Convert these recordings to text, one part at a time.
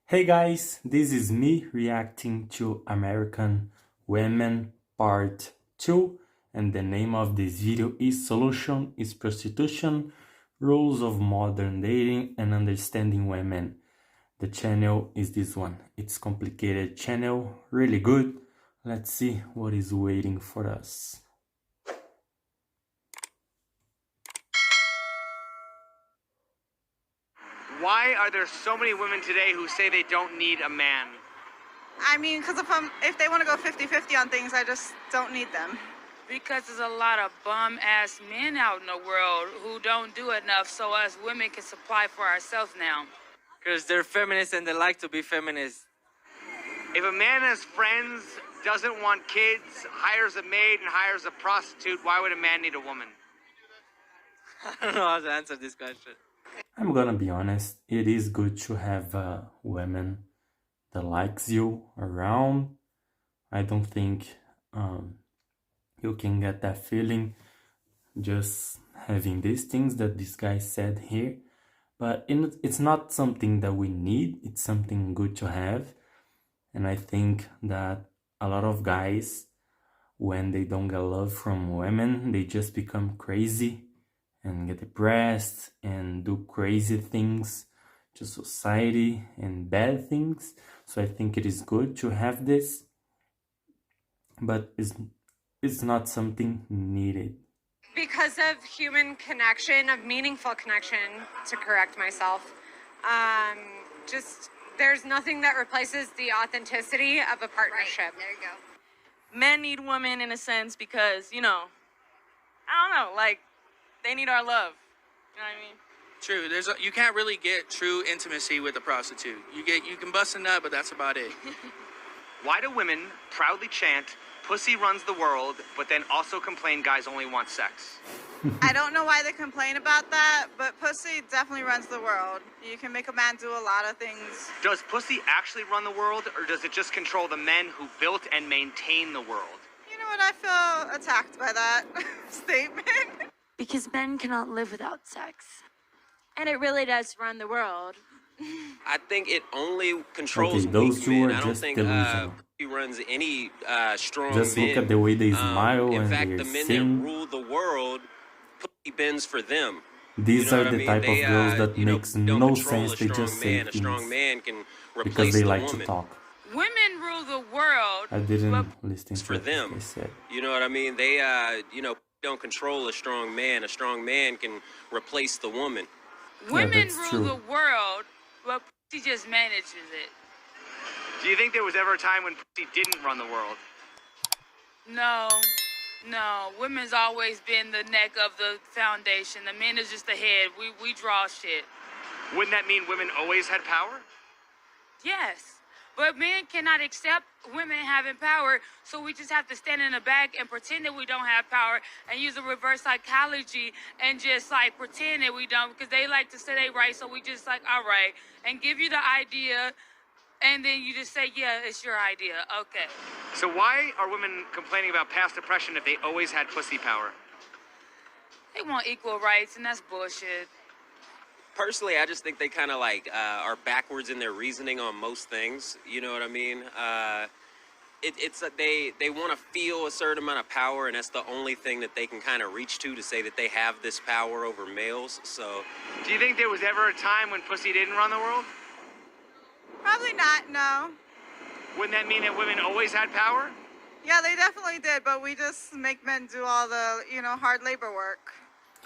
Hey guys, this is me reacting to American Women Part 2, and the name of this video is Solution is Prostitution, Rules of Modern Dating and Understanding Women. The channel is this one. It's complicated channel, really good. Let's see what is waiting for us. Why are there so many women today who say they don't need a man? I mean, because if they want to go 50-50 on things, I just don't need them. Because there's a lot of bum-ass men out in the world who don't do enough, so us women can supply for ourselves now. Because they're feminists and they like to be feminists. If a man has friends, doesn't want kids, hires a maid and hires a prostitute, why would a man need a woman? I don't know how to answer this question. I'm gonna be honest, it is good to have a woman that likes you around. I don't think you can get that feeling just having these things that this guy said here. But it's not something that we need, it's something good to have. And I think that a lot of guys, when they don't get love from women, they just become crazy and get depressed and do crazy things to society and bad things. So I think it is good to have this, but it's not something needed. Because of human connection, of meaningful connection, to correct myself, just there's nothing that replaces the authenticity of a partnership. Right, there you go. Men need women in a sense because, I don't know, like, they need our love. You know what I mean? True. You can't really get true intimacy with a prostitute. You can bust a nut, but that's about it. Why do women proudly chant, "Pussy runs the world," but then also complain guys only want sex? I don't know why they complain about that, but pussy definitely runs the world. You can make a man do a lot of things. Does pussy actually run the world, or does it just control the men who built and maintain the world? You know what? I feel attacked by that statement. Because men cannot live without sex. And it really does run the world. I think it only controls Okay, those weak two men. are I don't just think delusional. he runs any strong Just men. look at the way they smile In and fact, they the men sing. that rule the world, pussy bends for them. These You know are what I the mean? type They, of girls that you know, makes don't no control sense. a They strong just say man. A strong things man can because replace they the like woman. to talk. Women rule the world. I didn't listen to for what them. they said. You know what I mean? They, don't control a strong man. A strong man can replace the woman. Women that's rule true. the world, but pussy just manages it. Do you think there was ever a time when pussy didn't run the world? No. Women's always been the neck of the foundation. The men is just the head. We draw shit. Wouldn't that mean women always had power? Yes. But men cannot accept women having power, so we just have to stand in the back and pretend that we don't have power and use a reverse psychology and just like pretend that we don't, because they like to say they right, so we just like, all right, and give you the idea, and then you just say, yeah, it's your idea. Okay. So why are women complaining about past oppression if they always had pussy power? They want equal rights, and that's bullshit. Personally, I just think they kind of like are backwards in their reasoning on most things. You know what I mean? It's they want to feel a certain amount of power, and that's the only thing that they can kind of reach to say that they have this power over males. So, Do you think there was ever a time when pussy didn't run the world? Probably not, no. Wouldn't that mean that women always had power? Yeah, they definitely did, but we just make men do all the, hard labor work.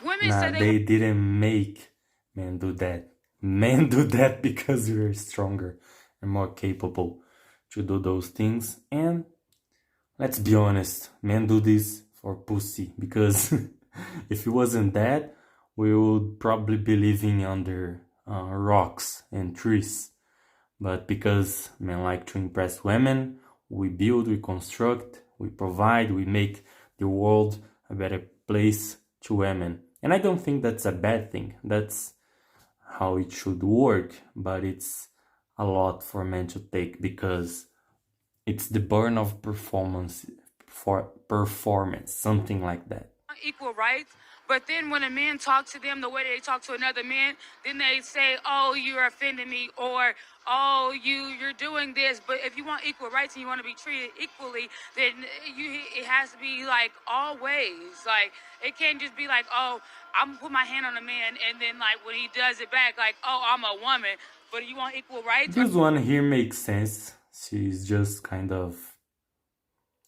Women Nah, say they didn't make men do that. Men do that because we're stronger and more capable to do those things. And let's be honest, men do this for pussy, because if it wasn't that, we would probably be living under rocks and trees. But because men like to impress women, we build, we construct, we provide, we make the world a better place to women. And I don't think that's a bad thing. That's how it should work, but it's a lot for men to take, because it's the burn of performance, something like that. equal rights, but But then when a man talks to them the way they talk to another man, then they say, "Oh, you're offending me," or "Oh, you're doing this." But if you want equal rights and you want to be treated equally, then it has to be like always. Like it can't just be like, "Oh, I'm gonna put my hand on a man," and then like when he does it back, like, "Oh, I'm a woman." But you want equal rights? This one here makes sense. She's just kind of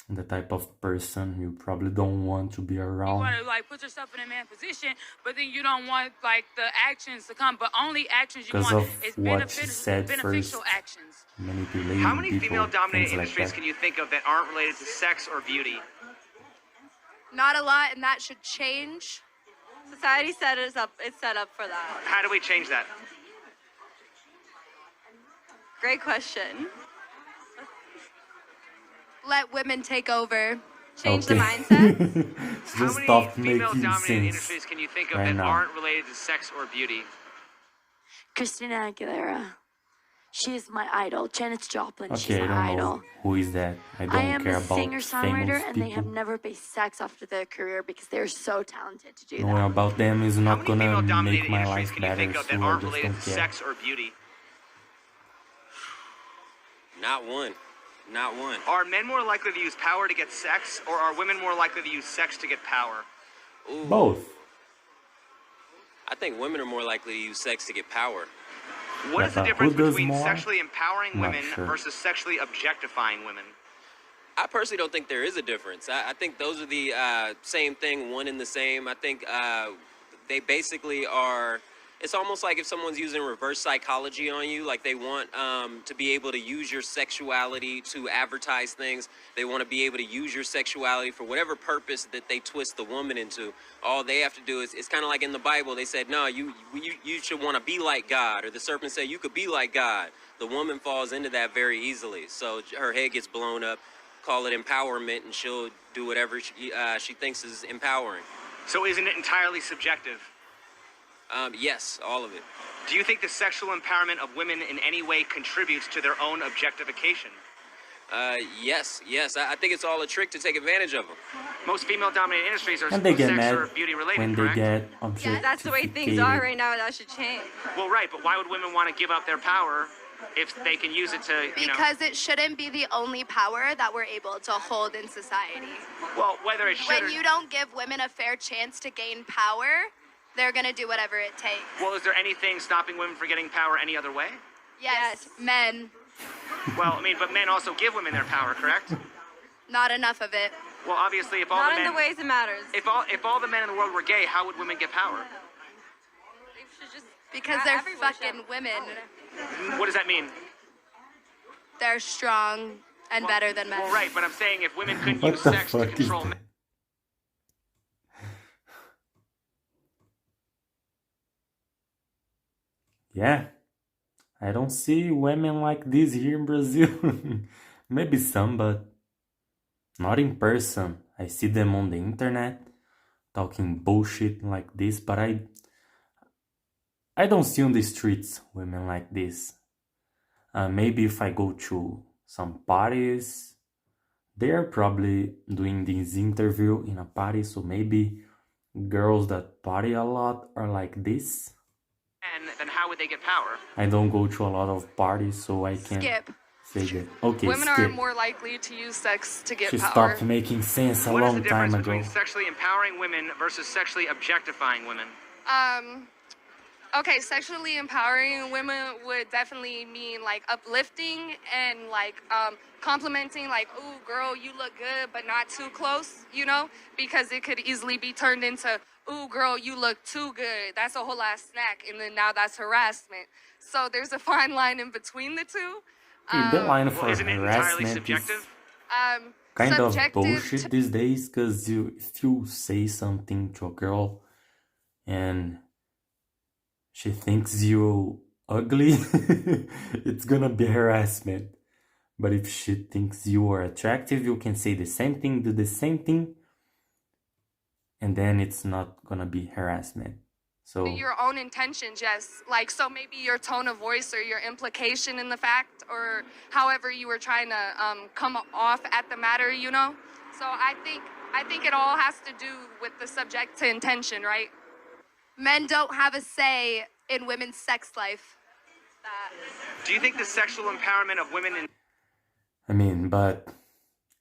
the type of person you probably don't want to be You around. want to like put yourself in a man position, but then you don't want like the actions to come. But only actions you Because want of is what she said beneficial first. actions. Manipulating How many people, female-dominated things like industries that. can you think of that aren't related to sex or beauty? Not a lot, and that should change. Society it's set up for that. How do we change that? Great question. Let women take over. Change the mindset. How Just many stop making female-dominated sense industries can you think of right that now. aren't related to sex or beauty? Christina Aguilera. She is my idol. Janis Joplin. Okay, She's I my don't idol. know who is that. I don't I am care a about singer-songwriter, famous and they have people. never based sex after their career because they're so talented to do Knowing that. about them is How not many gonna female-dominated make my industries life can you better, think of that so I aren't just related don't to care. sex or beauty? Not one. Not one. Are men more likely to use power to get sex, or are women more likely to use sex to get power? Ooh. Both. I think women are more likely to use sex to get power. What is the But difference who does between more? sexually empowering Not women sure. versus sexually objectifying women? I personally don't think there is a difference. I think those are the same thing, one and the same. I think they basically are. It's almost like if someone's using reverse psychology on you, like they want to be able to use your sexuality to advertise things. They want to be able to use your sexuality for whatever purpose that they twist the woman into. All they have to do is, it's kind of like in the Bible, they said, no, you should want to be like God. Or the serpent said, you could be like God. The woman falls into that very easily. So her head gets blown up, call it empowerment, and she'll do whatever she thinks is empowering. So isn't it entirely subjective? Yes, all of it. Do you think the sexual empowerment of women in any way contributes to their own objectification? Yes. I think it's all a trick to take advantage of them. Most female-dominated industries are And they get sex mad or beauty-related, when they correct? get Yeah, objectified. that's the way things are right now. That should change. Well, right, but why would women want to give up their power if they can use it to, you know... Because it shouldn't be the only power that we're able to hold in society. Well, whether it should When you don't give women a fair chance to gain power, they're gonna do whatever it takes. Well, is there anything stopping women from getting power any other way? Yes, men, Well, I mean, but men also give women their power, correct? not enough of it. Well, obviously, if all Not the in men... the ways it matters. If all the men in the world were gay, how would women get power? They should just Because not they're everyone should fucking have women. What does that mean? They're strong and better than men. Well, right, but I'm saying if women couldn't What use the sex to fuck is control that? men... Yeah, I don't see women like this here in Brazil. Maybe some, but not in person. I see them on the internet talking bullshit like this, but I don't see on the streets women like this. Maybe if I go to some parties, they are probably doing this interview in a party, so maybe girls that party a lot are like this. then how would they get power? I don't go to a lot of parties, so I can't Skip. figure. Okay, Women skip. are more likely to use sex to get She power. stopped making sense a What is the long difference time between ago. sexually empowering women versus sexually objectifying women? Okay, sexually empowering women would definitely mean like uplifting and like complimenting, like, "Ooh, girl, you look good, but not too close," you know, because it could easily be turned into, "Ooh, girl, you look too good. That's a whole ass snack," and then now that's harassment. So there's a fine line in between the two. The line for isn't it entirely harassment is subjective? kind of Subjective bullshit to- these days, because if you say something to a girl and she thinks you ugly, it's gonna be harassment. But if she thinks you are attractive, you can say the same thing, do the same thing, and then it's not gonna be harassment. So Your own intentions, yes. Like, so maybe your tone of voice or your implication in the fact or however you were trying to come off at the matter, you know? So I I think it all has to do with the subject to intention, right? Men don't have a say in women's sex life. Do you think the sexual empowerment of women in I mean, but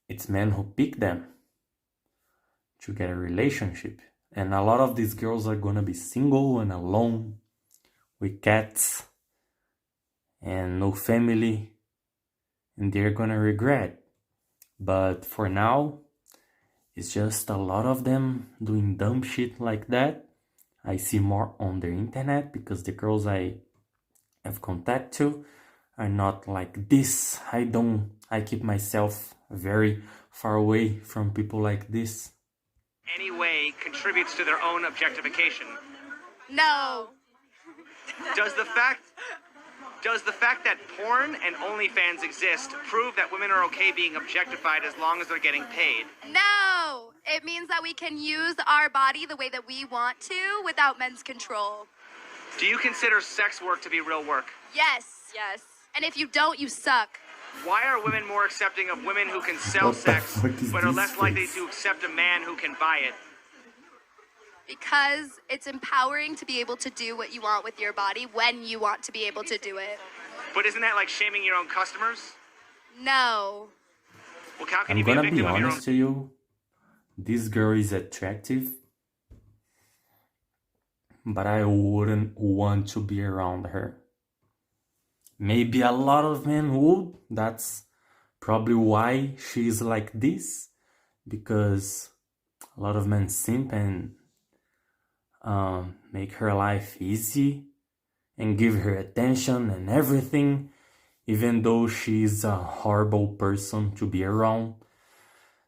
it's men who pick them to get a relationship. And a lot of these girls are gonna be single and alone with cats and no family, and they're gonna regret. But for now, it's just a lot of them doing dumb shit like that. I see more on the internet because the girls I have contact to are not like this. I keep myself very far away from people like this. any way contributes to their own objectification? No. Does the fact that porn and OnlyFans exist prove that women are okay being objectified as long as they're getting paid? No. It means that we can use our body the way that we want to without men's control. Do you consider sex work to be real work? Yes. Yes. And if you don't, you suck. Why are women more accepting of women who can sell What the sex, fuck is but are this less likely face? to accept a man who can buy it? Because it's empowering to be able to do what you want with your body when you want to be able to do it. But isn't that like shaming your own customers? No. Well, how can I'm you be a gonna be victim of your own? honest to you. This girl is attractive, but I wouldn't want to be around her. Maybe a lot of men would. That's probably why she's like this, because a lot of men simp and make her life easy and give her attention and everything, even though she's a horrible person to be around,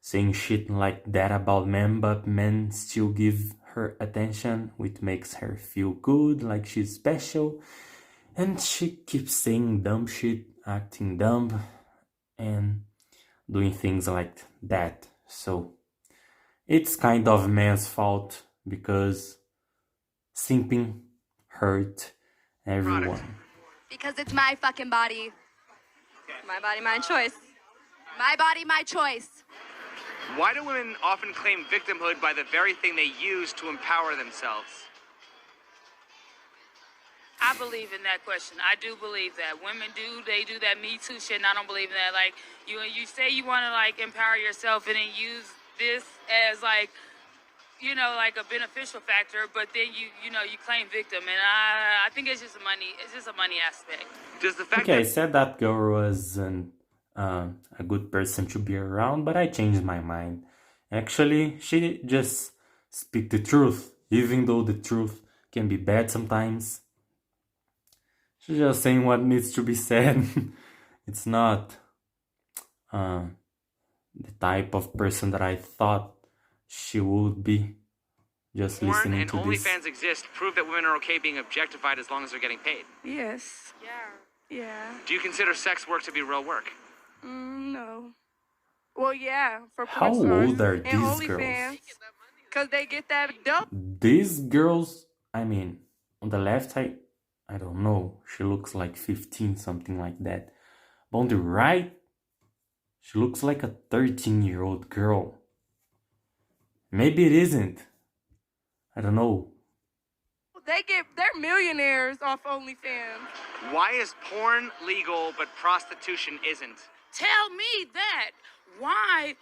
saying shit like that about men, but men still give her attention, which makes her feel good, like she's special. And she keeps saying dumb shit, acting dumb, and doing things like that. So it's kind of men's fault because simping hurt everyone. Because it's my fucking body. My body, my choice. My body, my choice. Why do women often claim victimhood by the very thing they use to empower themselves? I believe in that question. I do believe that women they do that Me Too shit, and I don't believe in that. Like you say you want to like empower yourself and then use this as like, you know, like a beneficial factor, but then you claim victim, and I think it's just a money aspect. Does the fact Okay, I that said that girl wasn't a good person to be around, but I changed my mind. Actually, she just speak the truth, even though the truth can be bad sometimes. She's just saying what needs to be said. It's not the type of person that I thought she would be. Just porn listening and to this. OnlyFans exist prove that women are okay being objectified as long as they're getting paid? Yes. Yeah. Do you consider sex work to be real work? No. Well, yeah, for How porn stars old are and these OnlyFans, girls? because they get that dope. These girls, I mean, on the left, I don't know. She looks like 15, something like that. But on the right, she looks like a 13-year-old girl. Maybe it isn't. I don't know. They're millionaires off OnlyFans. Why is porn legal but prostitution isn't? Tell me that. Why?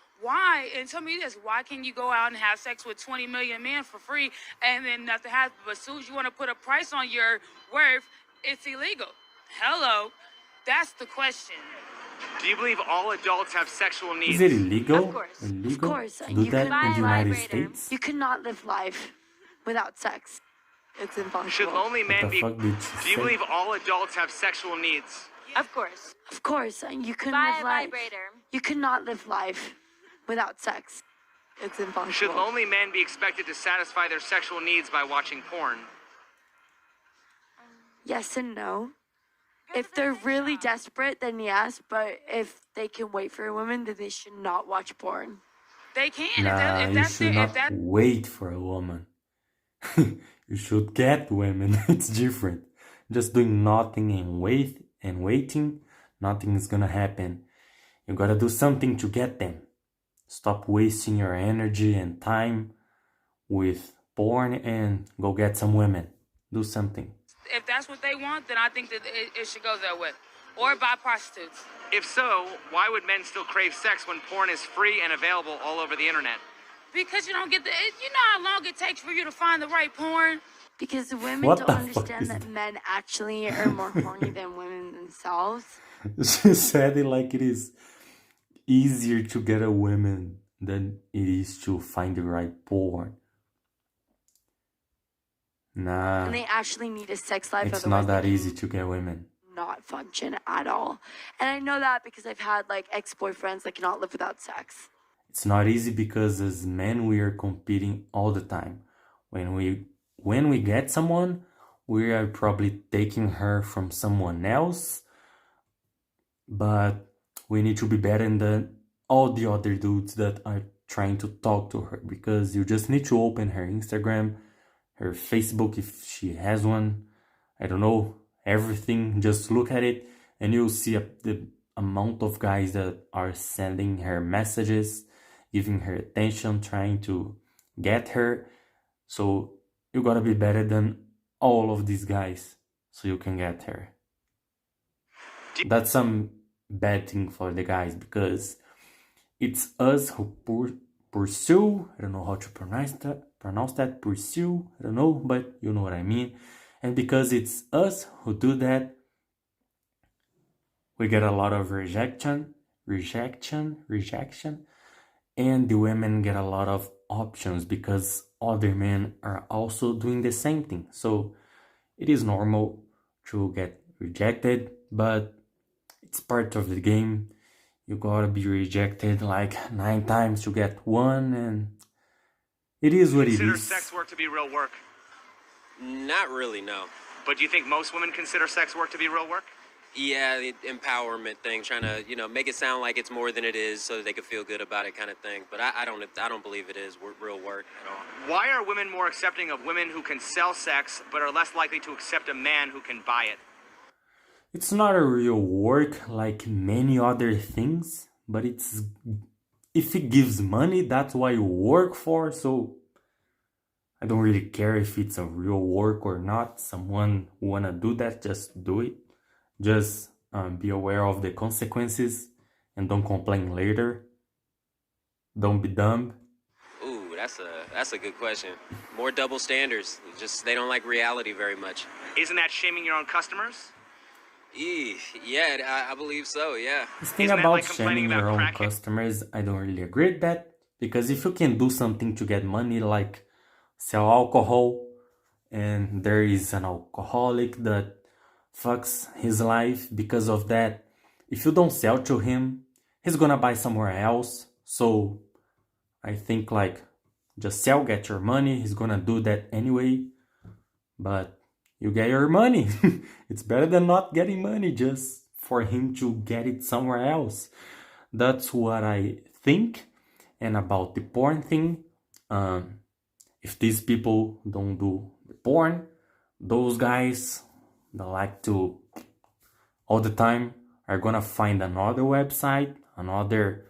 And tell me this. Why can you go out and have sex with 20 million men for free and then nothing happens? But as soon as you want to put a price on your worth, it's illegal. Hello. That's the question. Do you believe all adults have sexual needs? Is it illegal? Of course. Illegal Of course. to do You that can in the United vibrator. States? You cannot live life without sex. It's impossible. Should lonely men What the be... fuck did she Do you say? believe all adults have sexual needs? Of course. Of course. You can Buy live a life. vibrator. You cannot live life without sex. It's impossible. Should lonely men be expected to satisfy their sexual needs by watching porn? Yes and no. If they're really desperate, then yes. But if they can wait for a woman, then they should not watch porn. They can. Nah, if you that's should it, not if that wait for a woman. You should get women. It's different. Just doing nothing and waiting, nothing is gonna happen. You gotta do something to get them. Stop wasting your energy and time with porn and go get some women. Do something. If that's what they want, then I think that it should go that way. Or buy prostitutes. If so, why would men still crave sex when porn is free and available all over the internet? Because you don't get you know how long it takes for you to find the right porn? Because women What don't the fuck understand is that men actually are more horny than women themselves. She said it like it is easier to get a woman than it is to find the right porn. Nah, And they actually need a sex life. it's otherwise not that they easy to get women. not function at all. And I know that because I've had like ex-boyfriends that cannot live without sex. It's not easy because as men we are competing all the time. When we get someone, we are probably taking her from someone else, but we need to be better than all the other dudes that are trying to talk to her, because you just need to open her Instagram, her Facebook if she has one, I don't know, everything. Just look at it and you'll see the amount of guys that are sending her messages, giving her attention, trying to get her. So you gotta be better than all of these guys so you can get her. That's some bad thing for the guys, because it's us who pursue. I don't know how to pronounce that. Pursue. I don't know, but you know what I mean. And because it's us who do that, we get a lot of rejection, and the women get a lot of options because other men are also doing the same thing. So it is normal to get rejected, but it's part of the game. You gotta be rejected like 9 times to get one, and it is what it Consider is. sex work to be real work? Not really, no. But do you think most women consider sex work to be real work? Yeah, the empowerment thing, trying to, make it sound like it's more than it is so that they could feel good about it kind of thing. But I don't believe it is real work at all. Why are women more accepting of women who can sell sex, but are less likely to accept a man who can buy it? It's not a real work like many other things, but if it gives money, that's what you work for. So I don't really care if it's a real work or not. Someone wanna do that, just do it. Just be aware of the consequences and don't complain later. Don't be dumb. Ooh, that's a good question. More double standards. Just they don't like reality very much. Isn't that shaming your own customers? Yeah, I believe so, yeah. This thing Isn't that about like complaining shaming your about own crack? customers, I don't really agree with that. Because if you can do something to get money, like sell alcohol, and there is an alcoholic that fucks his life because of that, if you don't sell to him, he's gonna buy somewhere else. So I think like just sell, get your money. He's gonna do that anyway, but you get your money. It's better than not getting money just for him to get it somewhere else. That's what I think. And about the porn thing, if these people don't do the porn, those guys that like to all the time are gonna find another website, another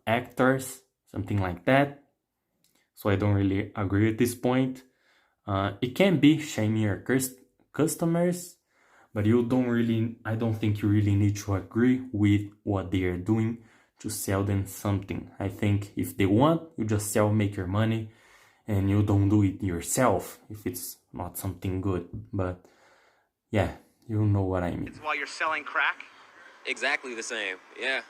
actors, something like that. So I don't really agree at this point. It can be shaming your customers, but I don't think you really need to agree with what they are doing to sell them something. I think if they want, you just sell, make your money, and you don't do it yourself if it's not something good. But yeah, you know what I mean. It's while you're selling crack? Exactly the same, yeah.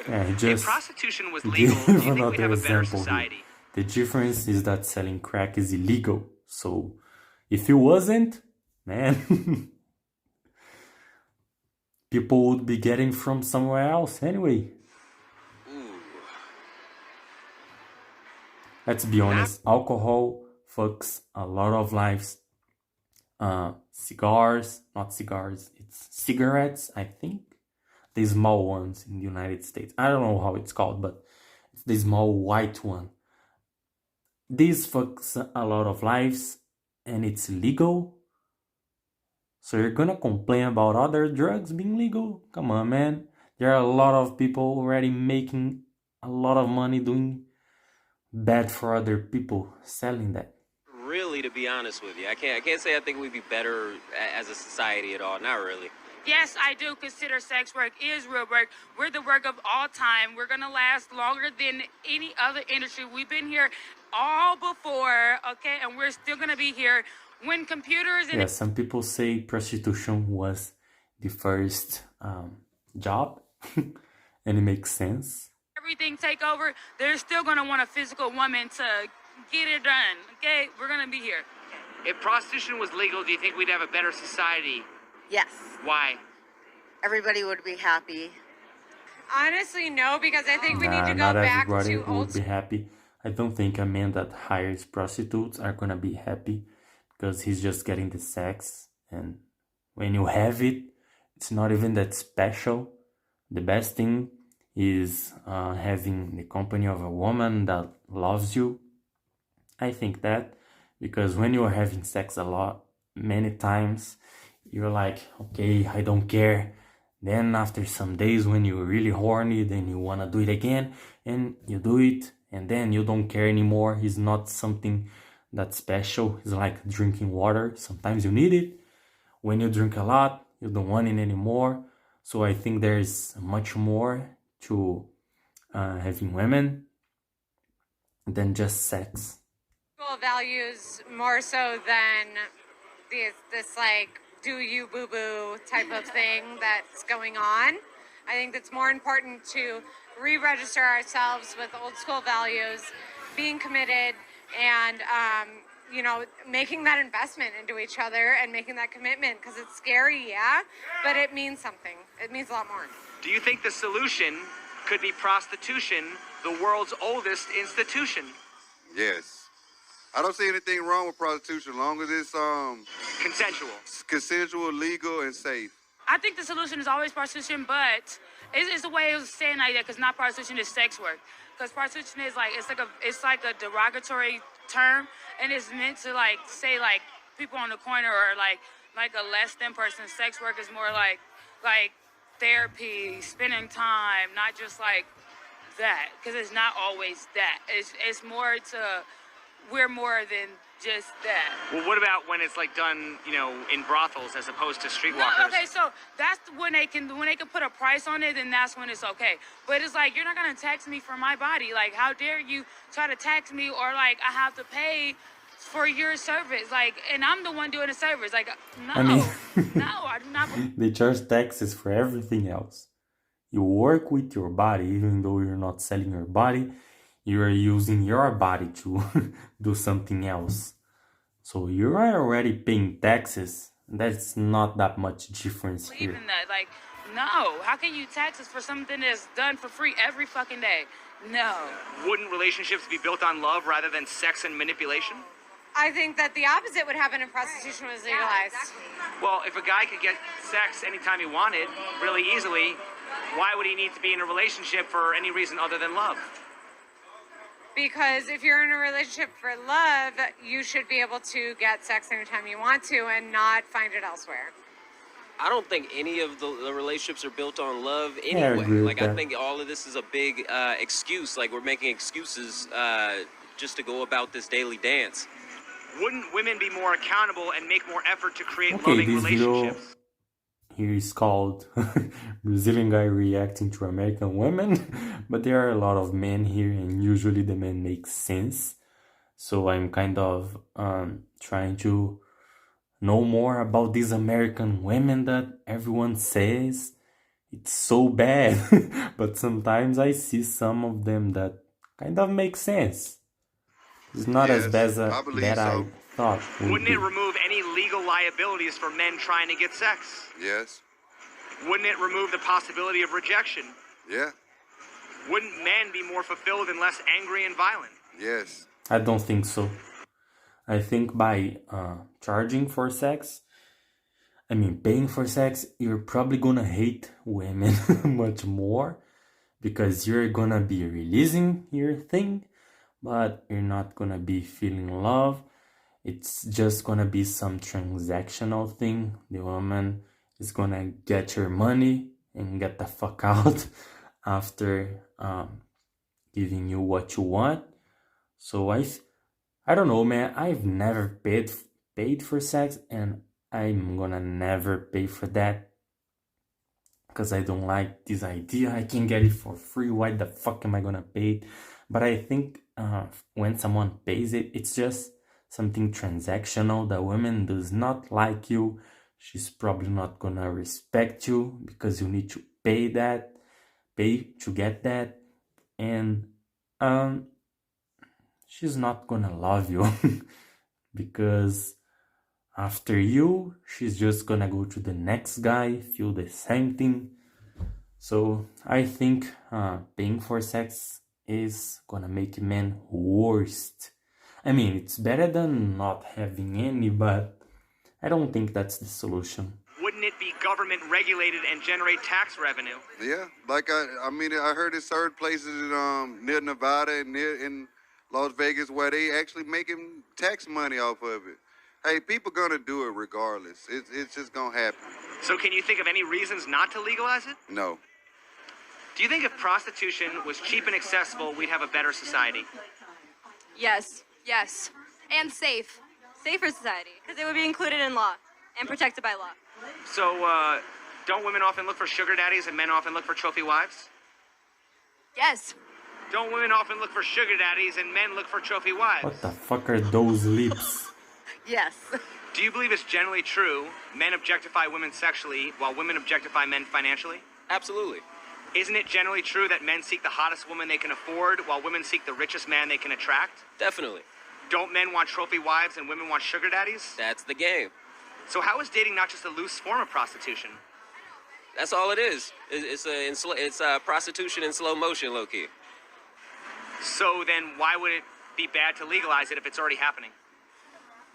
Yeah, If just prostitution was legal, do you think we'd have a better example here. society? The difference is that selling crack is illegal. So if it wasn't, man, people would be getting from somewhere else anyway. Let's be honest, alcohol fucks a lot of lives. Not cigars, it's cigarettes, I think. The small ones in the United States. I don't know how it's called, but it's the small white one. This fucks a lot of lives and it's legal. So you're gonna complain about other drugs being legal? Come on, man. There are a lot of people already making a lot of money doing bad for other people selling that. Really, to be honest with you, I can't say I think we'd be better as a society at all. Not really. Yes, I do consider sex work is real work. We're the work of all time. We're gonna last longer than any other industry. We've been here all before, okay, and we're still gonna be here. When computers and Yeah, some people say prostitution was the first job, and it makes sense. everything take over, they're still gonna want a physical woman to get it done, okay? We're gonna be here. If prostitution was legal, do you think we'd have a better society? Yes. Why? Everybody would be happy. Honestly, no, because I think we need to go Not back everybody to old would be happy. I don't think a man that hires prostitutes are gonna be happy because he's just getting the sex, and when you have it, it's not even that special. The best thing is having the company of a woman that loves you. I think that because when you are having sex a lot, many times, you're like, okay, I don't care. Then after some days when you're really horny, then you want to do it again, and you do it, and then you don't care anymore. It's not something that's special. It's like drinking water. Sometimes you need it. When you drink a lot, you don't want it anymore. So I think there's much more to having women than just sex. values more so than this like do you boo boo type of thing that's going on. I think it's more important to re-register ourselves with old school values, being committed, and making that investment into each other and making that commitment, because it's scary, yeah, but it means something. It means a lot more. Do you think the solution could be prostitution, the world's oldest institution? Yes. I don't see anything wrong with prostitution as long as it's consensual, legal, and safe. I think the solution is always prostitution, but it's a way of saying like that, because not prostitution is sex work. Because prostitution is like it's like a derogatory term, and it's meant to like say like people on the corner or like a less than person. Sex work is more like therapy, spending time, not just like that, because it's not always that. It's more to, we're more than just that. Well, what about when it's like done, in brothels as opposed to streetwalkers? No, okay, so that's when they can put a price on it, then that's when it's okay. But it's like, you're not gonna tax me for my body. Like, how dare you try to tax me, or like I have to pay for your service, like, and I'm the one doing the service. Like, no, I do not. They charge taxes for everything else. You work with your body, even though you're not selling your body. You are using your body to do something else. So you are already paying taxes. That's not that much difference here. Even that, like, no. How can you tax us for something that's done for free every fucking day? No. Wouldn't relationships be built on love rather than sex and manipulation? I think that the opposite would happen if prostitution was legalized. Well, if a guy could get sex anytime he wanted, really easily, why would he need to be in a relationship for any reason other than love? Because if you're in a relationship for love, you should be able to get sex anytime you want to and not find it elsewhere. I don't think any of the relationships are built on love Yeah, I anyway. agree with Like, I that. think all of this is a big excuse. Like, we're making excuses just to go about this daily dance. Wouldn't women be more accountable and make more effort to create Okay, loving this video relationships? here is called Brazilian guy reacting to American women, but there are a lot of men here, and usually the men make sense. So I'm kind of trying to know more about these American women that everyone says it's so bad, but sometimes I see some of them that kind of make sense. It's not as bad as I believe that so. I thought. Would Wouldn't be. it remove any legal liabilities for men trying to get sex? Yes. Wouldn't it remove the possibility of rejection? Yeah. Wouldn't men be more fulfilled and less angry and violent? Yes. I don't think so. I think by charging for sex, paying for sex, you're probably gonna hate women much more, because you're gonna be releasing your thing, but you're not gonna be feeling love. It's just gonna be some transactional thing. The woman is gonna get your money and get the fuck out after giving you what you want. So I don't know, man. I've never paid for sex, and I'm gonna never pay for that because I don't like this idea. I can get it for free. Why the fuck am I gonna pay it? But I think when someone pays it, it's just something transactional. The woman does not like you. She's probably not gonna respect you because you need to pay to get that, and she's not gonna love you because after you, she's just gonna go to the next guy, feel the same thing. So I think paying for sex is gonna make men worst. I mean, it's better than not having any, but I don't think that's the solution. Wouldn't it be government regulated and generate tax revenue? Yeah, like I mean, I heard it's certain places near Nevada and near in Las Vegas where they actually making tax money off of it. Hey, people gonna do it regardless. It's just gonna happen. So can you think of any reasons not to legalize it? No. Do you think if prostitution was cheap and accessible, we'd have a better society? Yes. Yes. And safe. Safer society, because it would be included in law and protected by law. So, don't women often look for sugar daddies and men often look for trophy wives? Yes. Don't women often look for sugar daddies and men look for trophy wives? What the fuck are those lips? Yes. Do you believe it's generally true men objectify women sexually while women objectify men financially? Absolutely. Isn't it generally true that men seek the hottest woman they can afford while women seek the richest man they can attract? Definitely. Don't men want trophy wives and women want sugar daddies? That's the game. So how is dating not just a loose form of prostitution? That's all it is. It's prostitution in slow motion, low-key. So then why would it be bad to legalize it if it's already happening?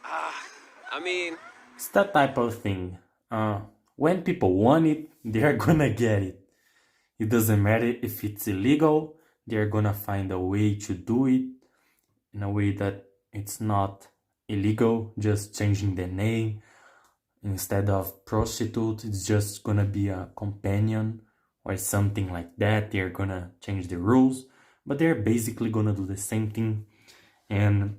I mean... It's that type of thing. When people want it, they're gonna get it. It doesn't matter if it's illegal, they're gonna find a way to do it in a way that it's not illegal, just changing the name. Instead of prostitute, it's just gonna be a companion or something like that. They're gonna change the rules, but they're basically gonna do the same thing. And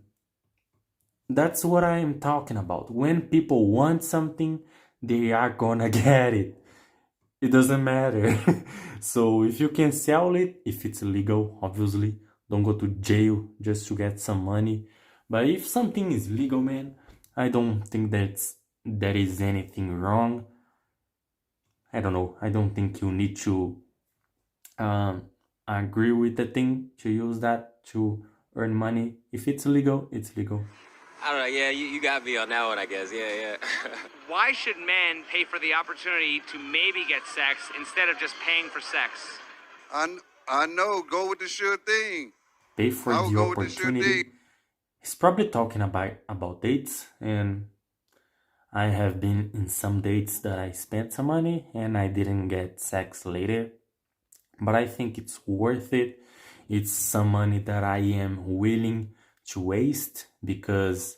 that's what I'm talking about. When people want something, they are gonna get it. It doesn't matter. So if you can sell it, if it's illegal, obviously, don't go to jail just to get some money. But if something is legal, man, I don't think there is anything wrong. I don't know. I don't think you need to agree with the thing to use that to earn money. If it's legal, it's legal. I don't know. Yeah, you got me on that one, I guess. Yeah. Why should men pay for the opportunity to maybe get sex instead of just paying for sex? I know. Go with the sure thing. Pay for the opportunity. He's probably talking about dates, and I have been in some dates that I spent some money and I didn't get sex later. But I think it's worth it. It's some money that I am willing to waste because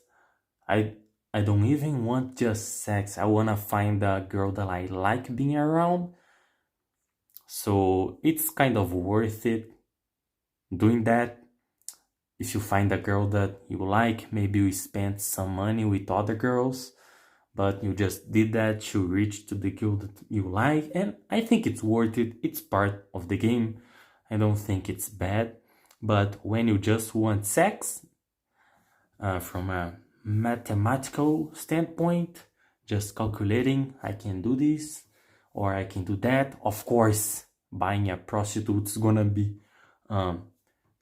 I don't even want just sex. I want to find a girl that I like being around. So it's kind of worth it doing that. If you find a girl that you like, maybe you spent some money with other girls, but you just did that to reach to the girl that you like, and I think it's worth it. It's part of the game. I don't think it's bad. But when you just want sex, from a mathematical standpoint, just calculating, I can do this or I can do that. Of course, buying a prostitute is gonna be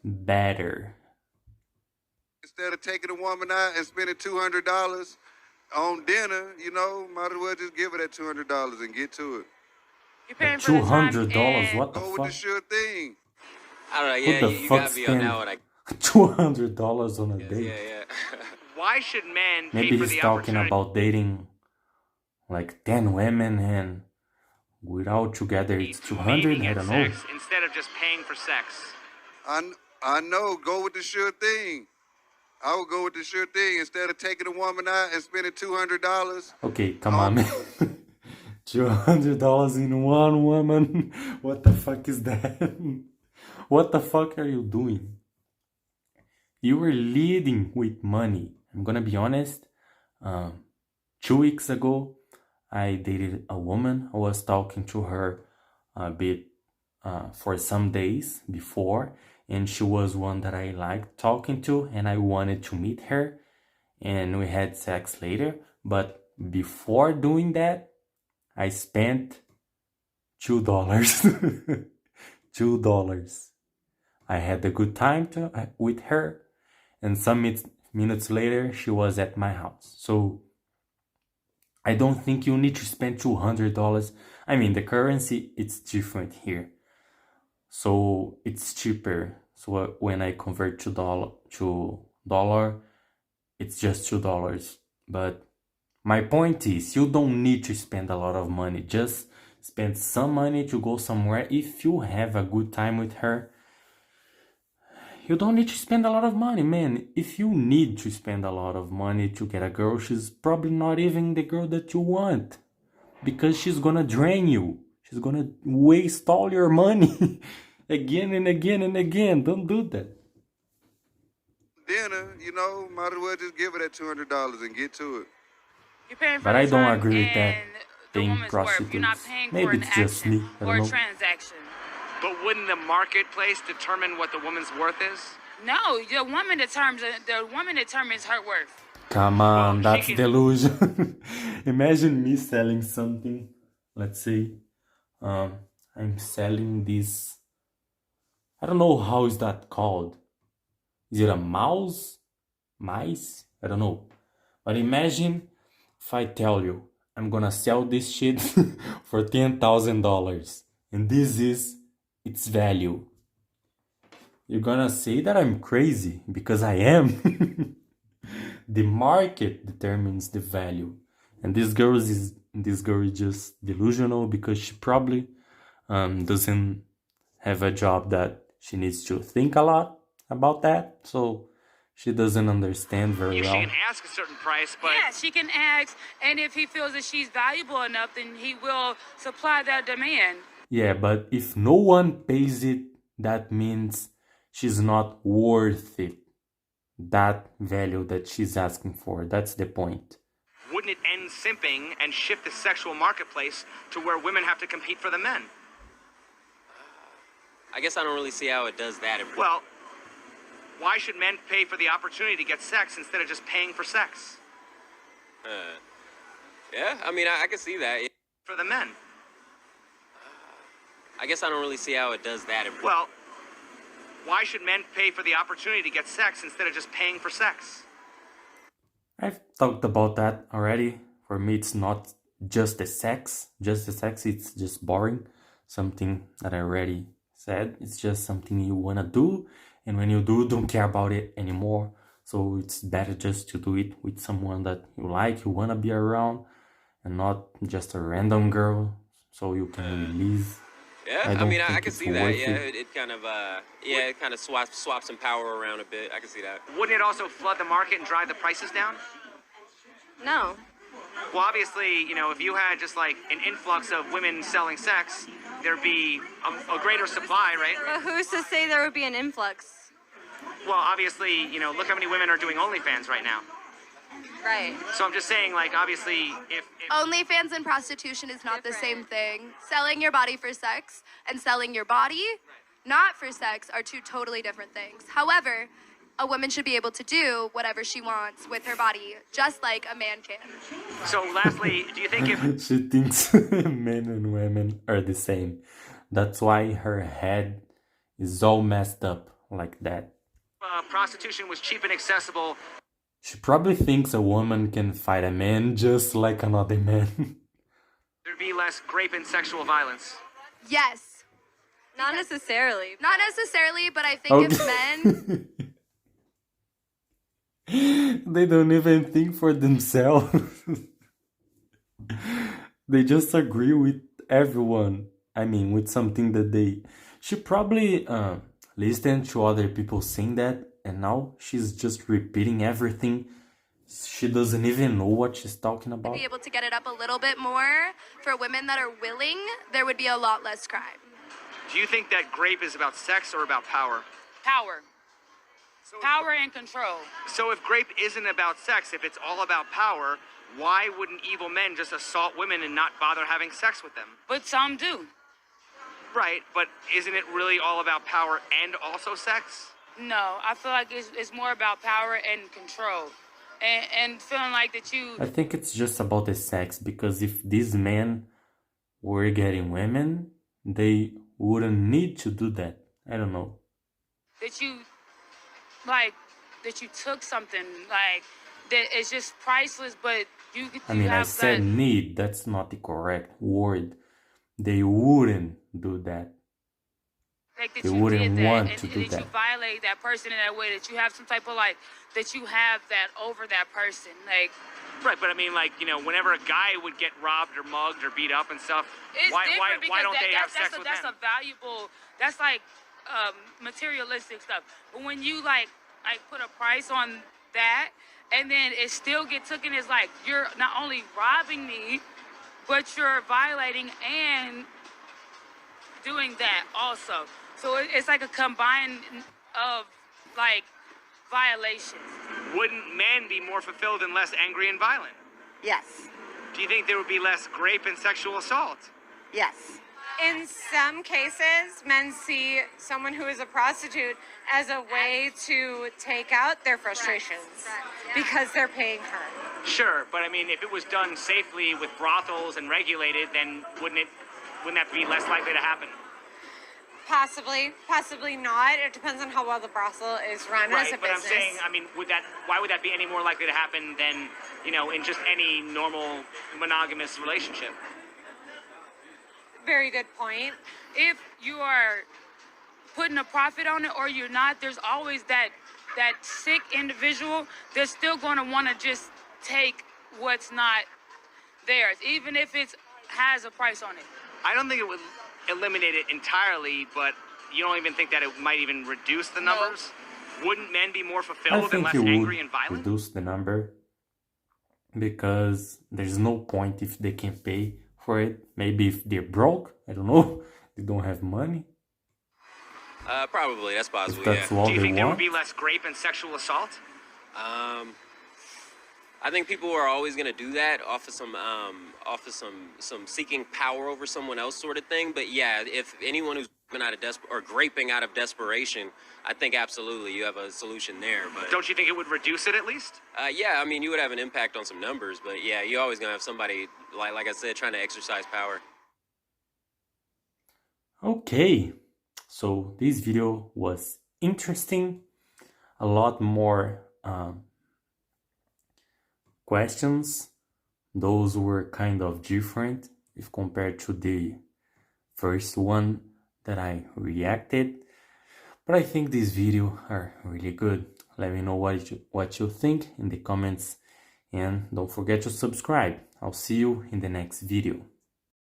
better. Instead of taking a woman out and spending $200 on dinner, might as well just give her that $200 and get to it. You're paying for $200? What the Go fuck? with the sure thing. I don't know. Who Yeah, the you fuck got me on that one. $200 on a date? Yeah. Why should men Maybe pay for he's the talking opportunity? about dating like 10 women and without together it's 200. I don't know. Sex instead of just paying for sex. I know. Go with the sure thing. I would go with the sure thing instead of taking a woman out and spending $200. Okay, come on, man. $200 in one woman. What the fuck is that? What the fuck are you doing? You were leading with money. I'm gonna be honest. 2 weeks ago, I dated a woman. I was talking to her a bit for some days before, and she was one that I liked talking to, and I wanted to meet her, and we had sex later. But before doing that, I spent $2. $2. I had a good time with her, and some minutes later, she was at my house. So I don't think you need to spend $200. I mean, the currency, it's different here. So it's cheaper. So when I convert to dollar, it's just $2. But my point is, you don't need to spend a lot of money. Just spend some money to go somewhere. If you have a good time with her, you don't need to spend a lot of money, man. If you need to spend a lot of money to get a girl, she's probably not even the girl that you want. Because she's gonna drain you. She's gonna waste all your money again and again and again. Don't do that. Dinner, you know, might as well just give her that $200 and get to it. You're paying for But the I don't time agree with that. and the Paying woman's worth. prostitutes. You're not paying Maybe for an it's just action me. I or a don't know. transaction. But wouldn't the marketplace determine what the woman's worth is? No, the woman determines her worth. Come on, that's delusion. Imagine me selling something. Let's say, I'm selling this. I don't know how is that called. Is it a mouse? Mice? I don't know. But imagine if I tell you I'm gonna sell this shit for $10,000, and this is its value. You're gonna say that I'm crazy, because I am. The market determines the value, and this girl is just delusional because she probably doesn't have a job that she needs to think a lot about that, so she doesn't understand very well. She can ask a certain price, but Yeah, she can ask, and if he feels that she's valuable enough, then he will supply that demand. Yeah, but if no one pays it, that means she's not worth it. That value that she's asking for. That's the point. wouldn't it end simping and shift the sexual marketplace to where women have to compete for the men? I guess I don't really see how it does that. Well, why should men pay for the opportunity to get sex instead of just paying for sex? Yeah, I mean, I can see that. For the men. I guess I don't really see how it does that. Well, why should men pay for the opportunity to get sex instead of just paying for sex? I've talked about that already. For me, it's not just the sex. It's just boring. Something that I already said. It's just something you want to do. And when you do, don't care about it anymore. So it's better just to do it with someone that you like, you want to be around. And not just a random girl. So you can release. Yeah, I don't mean, I think can it's see that. worth Yeah, it. it kind of, it kind of swaps some power around a bit. I can see that. Wouldn't it also flood the market and drive the prices down? No. Well, obviously, you know, if you had just like an influx of women selling sex, there'd be a greater supply, right? But who's to say there would be an influx? Well, obviously, you know, look how many women are doing OnlyFans right now. Right. So I'm just saying, like, obviously, if OnlyFans and prostitution is not the same thing. Selling your body for sex and selling your body not for sex are two totally different things. However, a woman should be able to do whatever she wants with her body, just like a man can. So lastly, do you think if She thinks men and women are the same. That's why her head is all messed up like that. prostitution was cheap and accessible, She probably thinks a woman can fight a man just like another man. there'd be less rape and sexual violence? Yes. Not necessarily. Not necessarily, but I think if men They don't even think for themselves. They just agree with everyone. I mean, with something that they... She probably listened to other people saying that, and now she's just repeating everything. She doesn't even know what she's talking about. be able to get it up a little bit more for women that are willing, there would be a lot less crime. Do you think that grape is about sex or about power? Power. Power and control. So if grape isn't about sex, if it's all about power, why wouldn't evil men just assault women and not bother having sex with them? But some do. Right, but isn't it really all about power and also sex? No, I feel like it's more about power and control. And feeling like that you... I think it's just about the sex, because if these men were getting women, they wouldn't need to do that. I don't know. That you, like, that you took something, like, that it's just priceless, but you I mean, I said need, that's not the correct word. They wouldn't do that. Like that they you wouldn't did that, want and, to and do that that. you violate that person in that way, that you have some type of, like, that you have that over that person, like... Right, but I mean, like, you know, whenever a guy would get robbed or mugged or beat up and stuff, It's why don't because they have sex with that's them? a valuable, that's like materialistic stuff. But when you like put a price on that, and then it still get taken as like you're not only robbing me, but you're violating and doing that also. So it's like a combine of like violations. Wouldn't men be more fulfilled and less angry and violent? Yes. Do you think there would be less grape and sexual assault? Yes. In some cases, men see someone who is a prostitute as a way to take out their frustrations because they're paying her. Sure, but I mean, if it was done safely with brothels and regulated, then wouldn't that be less likely to happen? Possibly, possibly not. It depends on how well the brothel is run as a Right, but I'm business. saying, I mean, why would that be any more likely to happen than, you know, in just any normal monogamous relationship? Very good point. If you are putting a profit on it or you're not, there's always that sick individual that's still going to want to just take what's not theirs, even if it has a price on it. I don't think it would eliminate it entirely, but you don't even think that it might even reduce the numbers? Wouldn't men be more I fulfilled and think less you angry would and violent? reduce the number, because there's no point if they can pay for it. Maybe if they're broke, I don't know, they don't have money. Probably, that's possible. If that's yeah. all Do you they think there would want. be less grape and sexual assault? I think people are always going to do that off of some seeking power over someone else sort of thing. But yeah, if anyone who's graping out of desperation, I think absolutely you have a solution there. But Don't you think it would reduce it at least? yeah, I mean, you would have an impact on some numbers, but yeah, you're always going to have somebody, like I said, trying to exercise power. Okay, so this video was interesting. A lot more questions. Those were kind of different if compared to the first one that I reacted. But I think these videos are really good. Let me know what you think in the comments, and don't forget to subscribe. I'll see you in the next video.